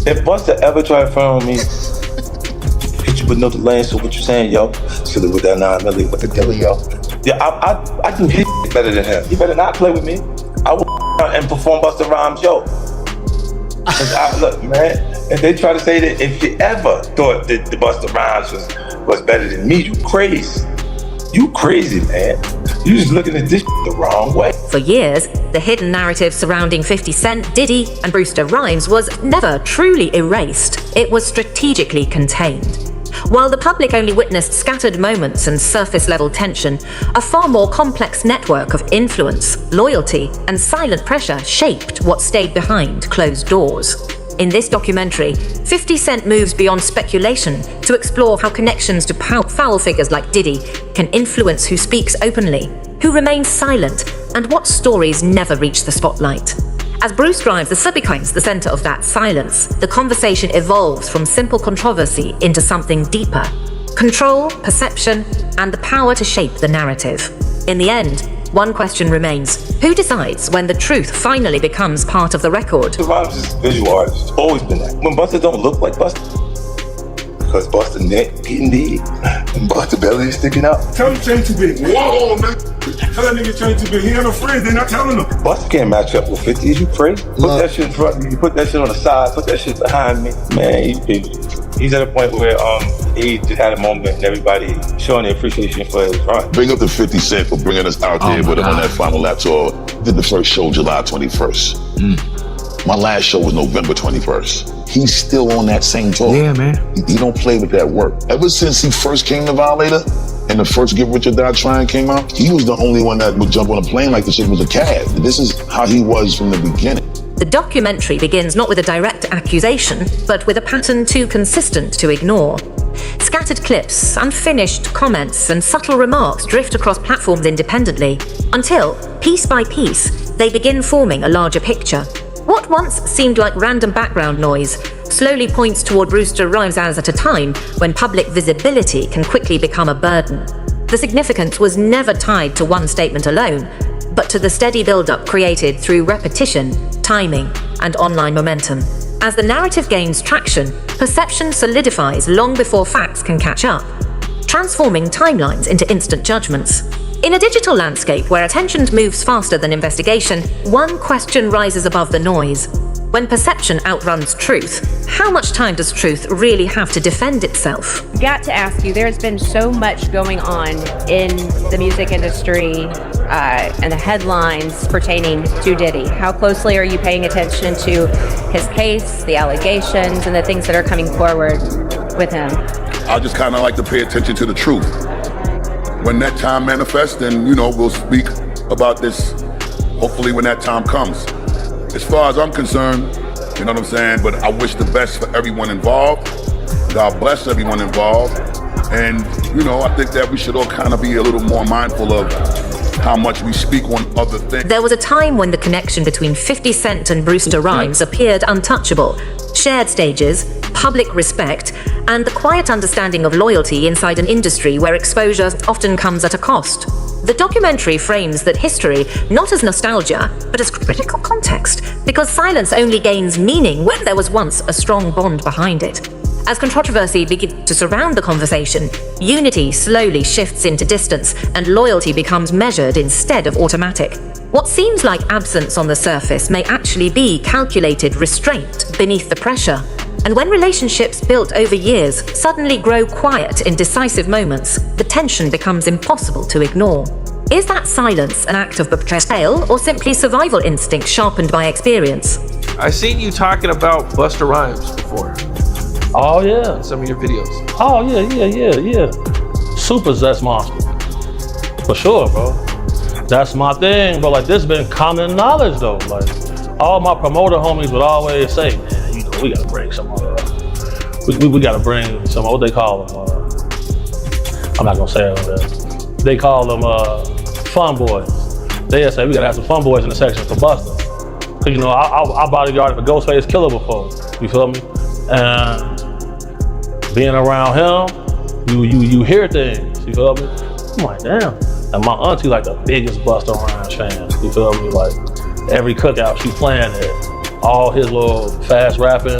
If Busta ever try to front on me, hit you with no delay. So what you saying, yo? Silly with that 9 milli with the dilly, yo. Yeah, I do his better than him. He better not play with me. I will and perform Busta Rhymes, yo. Look, man, if they try to say that if you ever thought that the Busta Rhymes was better than me, you crazy. You crazy, man. You just looking at this the wrong way. For years, the hidden narrative surrounding 50 Cent, Diddy, and Busta Rhymes was never truly erased. It was strategically contained. While the public only witnessed scattered moments and surface-level tension, a far more complex network of influence, loyalty, and silent pressure shaped what stayed behind closed doors. In this documentary, 50 Cent moves beyond speculation to explore how connections to foul figures like Diddy can influence who speaks openly, who remains silent, and what stories never reach the spotlight. As Bruce Rhymes becomes the center of that silence, the conversation evolves from simple controversy into something deeper. Control, perception, and the power to shape the narrative. In the end, one question remains: who decides when the truth finally becomes part of the record? Busta Rhymes is a visual artist. It's always been that. When Busta don't look like Busta, because Busta neck getting big and Busta belly is sticking out. Tell him change too big. Whoa, man. Tell that nigga change too big. He ain't no friends. They're not telling him. Busta can't match up with 50. Is you crazy? Put that shit in front of me. You put that shit on the side. Put that shit behind me. Man, he's at a point where he just had a moment and everybody showing the appreciation for his run. Bring up the 50 Cent for bringing us out there with him on that final lap tour. Did the first show July 21st. My last show was November 21st. He's still on that same tour. Yeah, man. He don't play with that work. Ever since he first came to Violator and the first Get Rich or Die Trying came out, he was the only one that would jump on a plane like the shit was a cab. This is how he was from the beginning. The documentary begins not with a direct accusation, but with a pattern too consistent to ignore. Scattered clips, unfinished comments, and subtle remarks drift across platforms independently, until, piece by piece, they begin forming a larger picture. What once seemed like random background noise slowly points toward Busta Rhymes as at a time when public visibility can quickly become a burden. The significance was never tied to one statement alone, but to the steady build-up created through repetition, timing, and online momentum. As the narrative gains traction, perception solidifies long before facts can catch up, transforming timelines into instant judgments. In a digital landscape where attention moves faster than investigation, one question rises above the noise. When perception outruns truth, how much time does truth really have to defend itself? Got to ask you, there's been so much going on in the music industry and the headlines pertaining to Diddy. How closely are you paying attention to his case, the allegations, and the things that are coming forward with him? I just kind of like to pay attention to the truth. When that time manifests, then, we'll speak about this, hopefully when that time comes. As far as I'm concerned, you know what I'm saying, but I wish the best for everyone involved. God bless everyone involved. And, I think that we should all kind of be a little more mindful of how much we speak on other things. There was a time when the connection between 50 Cent and Busta Rhymes appeared untouchable. Shared stages, public respect, and the quiet understanding of loyalty inside an industry where exposure often comes at a cost. The documentary frames that history not as nostalgia, but as critical context, because silence only gains meaning when there was once a strong bond behind it. As controversy begins to surround the conversation, unity slowly shifts into distance and loyalty becomes measured instead of automatic. What seems like absence on the surface may actually be calculated restraint beneath the pressure. And when relationships built over years suddenly grow quiet in decisive moments, the tension becomes impossible to ignore. Is that silence an act of betrayal or simply survival instinct sharpened by experience? I seen you talking about Busta Rhymes before. Oh yeah. In some of your videos. Oh yeah. Super zest monster. For sure, bro. That's my thing, bro. Like, this been common knowledge though. Like, all my promoter homies would always say, man, we gotta bring some we gotta bring some, what they call them, I'm not gonna say it on there. They call them fun boys. They say we gotta have some fun boys in the section for Busta. Cause I bodyguarded for Ghostface Killer before, you feel me? And being around him, you hear things, you feel me? I'm like, damn. And my auntie like the biggest Busta Rhymes fan, you feel me? Like, every cookout she playing it, all his little fast rapping,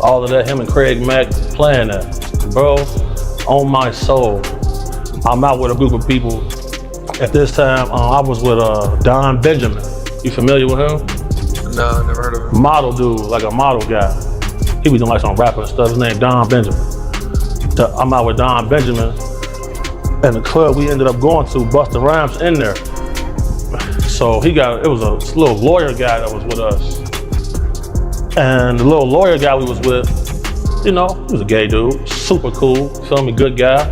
All of that, him and Craig Mack playing that. Bro, on my soul, I'm out with a group of people. At this time, I was with Don Benjamin. You familiar with him? No, never heard of him. Model dude, like a model guy. He was doing like some rapping stuff. His name Don Benjamin. I'm out with Don Benjamin. And the club we ended up going to, Busta Rhymes in there. So it was a little lawyer guy that was with us. And the little lawyer guy we was with, you know, he was a gay dude, super cool, feel me, good guy.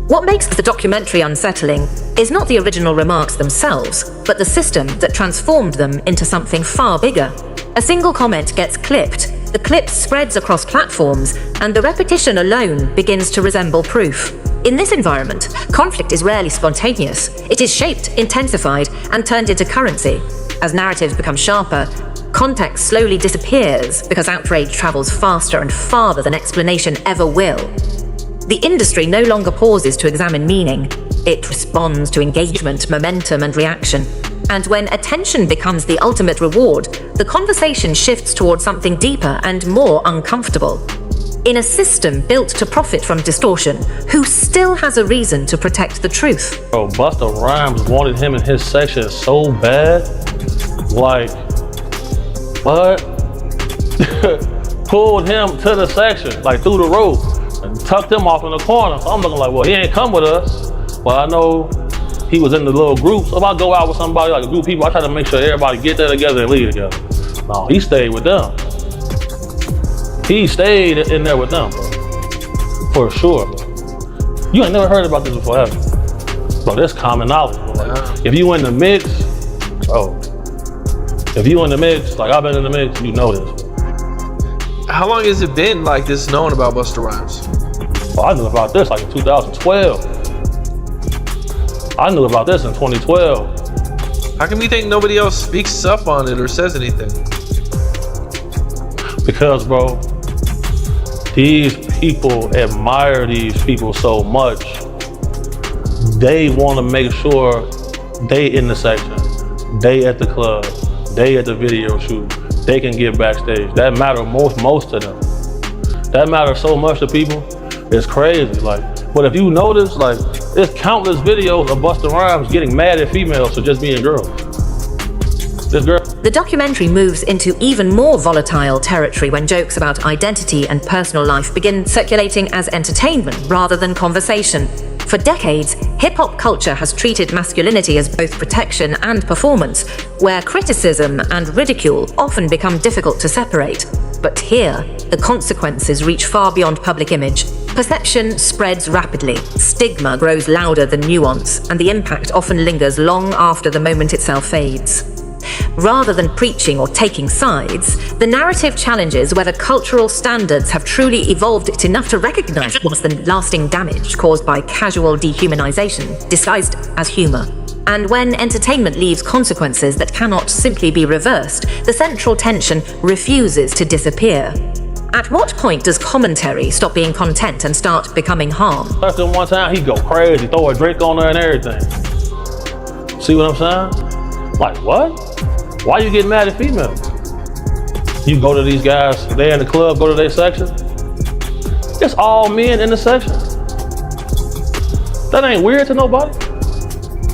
What makes the documentary unsettling is not the original remarks themselves, but the system that transformed them into something far bigger. A single comment gets clipped, the clip spreads across platforms, and the repetition alone begins to resemble proof. In this environment, conflict is rarely spontaneous. It is shaped, intensified, and turned into currency. As narratives become sharper, context slowly disappears because outrage travels faster and farther than explanation ever will. The industry no longer pauses to examine meaning. It responds to engagement, momentum, and reaction. And when attention becomes the ultimate reward, the conversation shifts towards something deeper and more uncomfortable. In a system built to profit from distortion, who still has a reason to protect the truth? Bro, Busta Rhymes wanted him in his section so bad. Like, what? Pulled him to the section, like through the rope, and tucked him off in the corner. So I'm looking like, well, he ain't come with us. But I know he was in the little group. So if I go out with somebody, like a group of people, I try to make sure everybody get there together and leave together. No, he stayed with them. He stayed in there with them, bro. For sure. You ain't never heard about this before, have you? Bro, that's common knowledge. Bro. Like, if you in the mix, bro. If you in the mix, like I've been in the mix, you know this. How long has it been like this known about Busta Rhymes? Well, I knew about this like in 2012. I knew about this in 2012. How come you think nobody else speaks up on it or says anything? Because, bro, these people admire these people so much. They want to make sure they in the section, they at the club, they at the video shoot, they can get backstage. That matters most to them. That matters so much to people. It's crazy. Like, but if you notice, like, there's countless videos of Busta Rhymes getting mad at females for just being girls. This girl. The documentary moves into even more volatile territory when jokes about identity and personal life begin circulating as entertainment rather than conversation. For decades, hip-hop culture has treated masculinity as both protection and performance, where criticism and ridicule often become difficult to separate. But here, the consequences reach far beyond public image. Perception spreads rapidly, stigma grows louder than nuance, and the impact often lingers long after the moment itself fades. Rather than preaching or taking sides, the narrative challenges whether cultural standards have truly evolved enough to recognize what's the lasting damage caused by casual dehumanization, disguised as humor. And when entertainment leaves consequences that cannot simply be reversed, the central tension refuses to disappear. At what point does commentary stop being content and start becoming harm? Left him one time, he'd go crazy, throw a drink on her and everything. See what I'm saying? Like, what? Why you getting mad at females? You go to these guys, they in the club, go to their section. It's all men in the section. That ain't weird to nobody.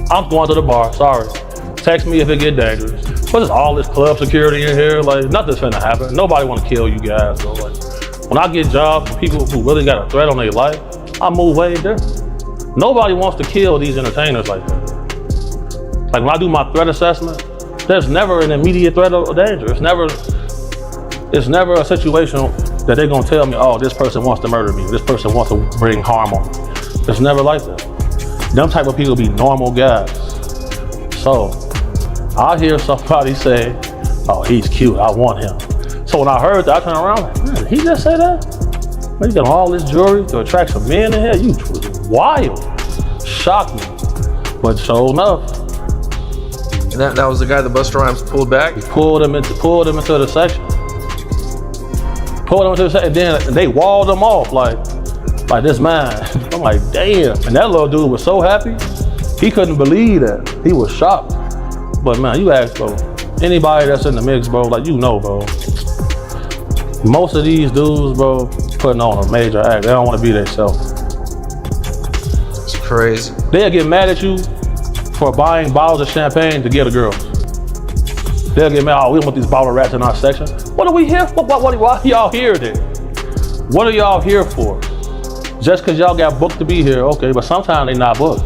I'm going to the bar, sorry. Text me if it get dangerous. But there's all this club security in here, like nothing's finna happen. Nobody wanna kill you guys, so like, when I get jobs from people who really got a threat on their life, I move way different. Nobody wants to kill these entertainers like that. Like when I do my threat assessment, there's never an immediate threat or danger. It's never a situation that they're gonna tell me, oh, this person wants to murder me, this person wants to bring harm on me. It's never like that. Them type of people be normal guys. So I hear somebody say, oh, he's cute, I want him. So when I heard that, I turned around like, man, did he just say that? Man, you got all this jewelry to attract some men in here? You wild. Shocked me. But sure enough. And that was the guy that Busta Rhymes pulled back? He pulled him into the section. Pulled him into the section, and then they walled him off like this man. I'm like, damn. And that little dude was so happy, he couldn't believe that. He was shocked. But man, you ask, bro, anybody that's in the mix, bro, like, you know, bro, Most of these dudes, bro, putting on a major act. They don't want to be themselves. It's crazy. They'll get mad at you for buying bottles of champagne to give the girls. They'll get mad, oh, we don't want these bottle rats in our section. What are we here for? Why are y'all here then? What are y'all here for? Just because y'all got booked to be here, okay, but sometimes they not booked.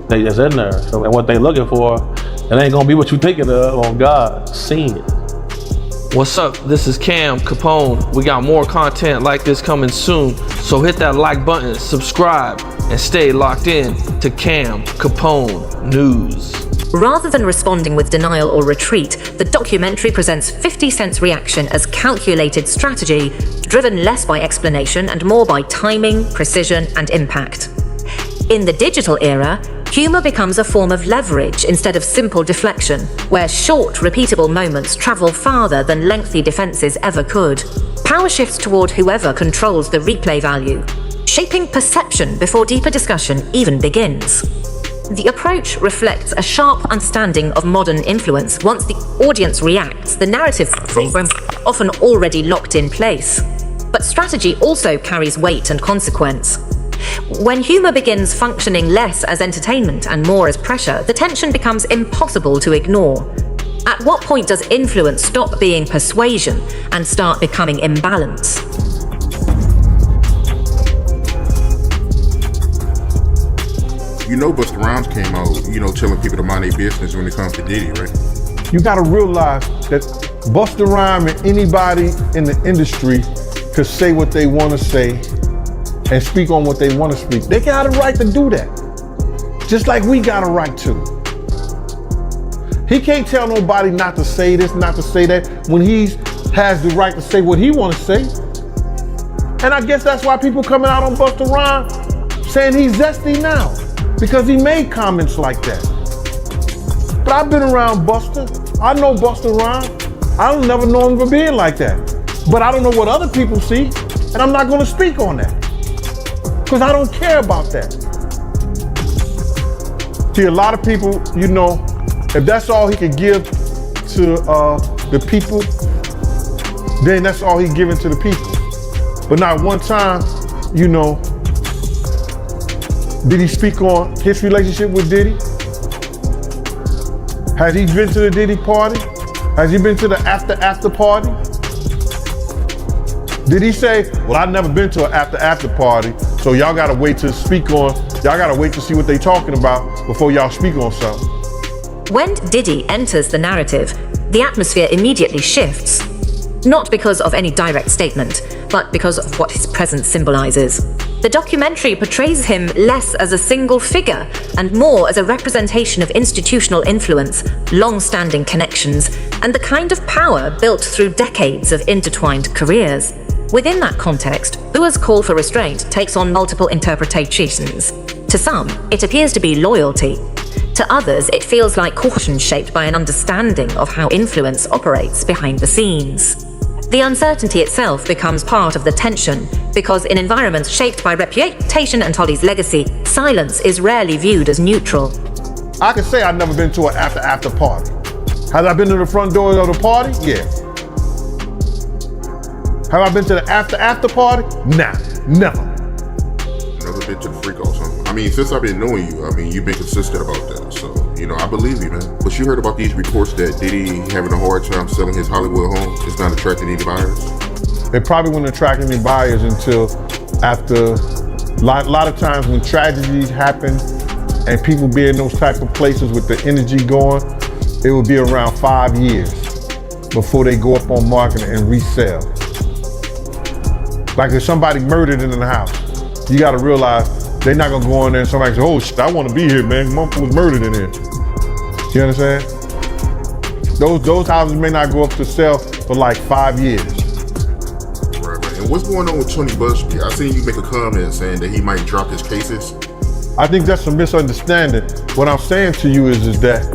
They just in there. So, and what they looking for, it ain't gonna be what you thinking of, on God, seen it. What's up? This is Cam Capone. We got more content like this coming soon. So hit that like button, subscribe, and stay locked in to Cam Capone News. Rather than responding with denial or retreat, the documentary presents 50 Cent's reaction as calculated strategy, driven less by explanation and more by timing, precision, and impact. In the digital era, humor becomes a form of leverage instead of simple deflection, where short, repeatable moments travel farther than lengthy defenses ever could. Power shifts toward whoever controls the replay value, shaping perception before deeper discussion even begins. The approach reflects a sharp understanding of modern influence. Once the audience reacts, the narrative framework often already locked in place. But strategy also carries weight and consequence. When humor begins functioning less as entertainment and more as pressure, the tension becomes impossible to ignore. At what point does influence stop being persuasion and start becoming imbalance? You know Busta Rhymes came out, telling people to mind their business when it comes to Diddy, right? You gotta realize that Busta Rhymes and anybody in the industry could say what they wanna say and speak on what they wanna speak. They got a right to do that. Just like we got a right to. He can't tell nobody not to say this, not to say that, when he has the right to say what he wanna say. And I guess that's why people coming out on Busta Rhymes saying he's zesty now, because he made comments like that. But I've been around Busta. I know Busta Rhymes. I don't never know him for being like that. But I don't know what other people see, and I'm not gonna speak on that, because I don't care about that. See, a lot of people, if that's all he could give to the people, then that's all he's giving to the people. But not one time, did he speak on his relationship with Diddy? Has he been to the Diddy party? Has he been to the after party? Did he say, well, I've never been to an after party, so y'all gotta wait to speak on, y'all gotta wait to see what they talking about before y'all speak on something? When Diddy enters the narrative, the atmosphere immediately shifts. Not because of any direct statement, but because of what his presence symbolizes. The documentary portrays him less as a single figure and more as a representation of institutional influence, long-standing connections, and the kind of power built through decades of intertwined careers. Within that context, Bua's call for restraint takes on multiple interpretations. To some, it appears to be loyalty. To others, it feels like caution shaped by an understanding of how influence operates behind the scenes. The uncertainty itself becomes part of the tension, because in environments shaped by reputation and Holly's legacy, silence is rarely viewed as neutral. I can say I've never been to an after party. Have I been to the front door of the party? Yeah. Have I been to the after party? Nah, never. Never been to the freak or something. I mean, since I've been knowing you, you've been consistent about that. So, I believe you, man. But you heard about these reports that Diddy having a hard time selling his Hollywood home? It's not attracting any buyers? It probably wouldn't attract any buyers until after, a lot of times when tragedies happen and people be in those type of places with the energy going, it would be around 5 years before they go up on market and resell. Like if somebody murdered in the house, you gotta realize they're not gonna go in there and somebody say, oh shit, I wanna be here, man. Motherfucker was murdered in there. You understand? Those houses may not go up to sell for like 5 years. Right. And what's going on with Tony Busby? I seen you make a comment saying that he might drop his cases. I think that's a misunderstanding. What I'm saying to you is that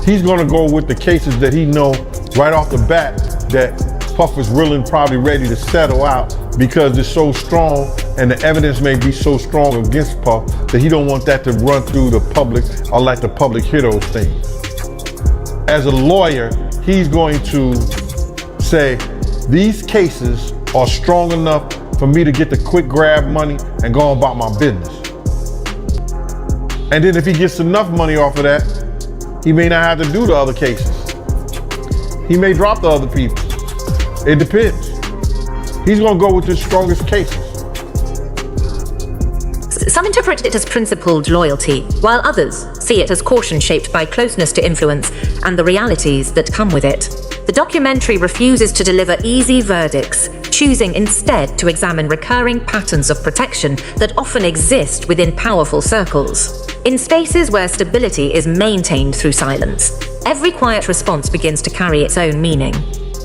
he's gonna go with the cases that he know right off the bat that Puff is really probably ready to settle out, because it's so strong and the evidence may be so strong against Puff that he don't want that to run through the public or let the public hear those things. As a lawyer, he's going to say, these cases are strong enough for me to get the quick grab money and go about my business. And then if he gets enough money off of that, he may not have to do the other cases. He may drop the other people. It depends. He's gonna go with the strongest cases. Some interpret it as principled loyalty, while others see it as caution shaped by closeness to influence and the realities that come with it. The documentary refuses to deliver easy verdicts, choosing instead to examine recurring patterns of protection that often exist within powerful circles. In spaces where stability is maintained through silence, every quiet response begins to carry its own meaning.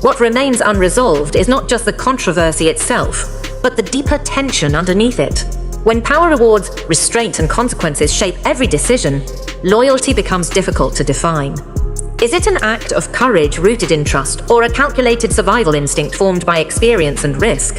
What remains unresolved is not just the controversy itself, but the deeper tension underneath it. When power rewards, restraint and consequences shape every decision, loyalty becomes difficult to define. Is it an act of courage rooted in trust, or a calculated survival instinct formed by experience and risk?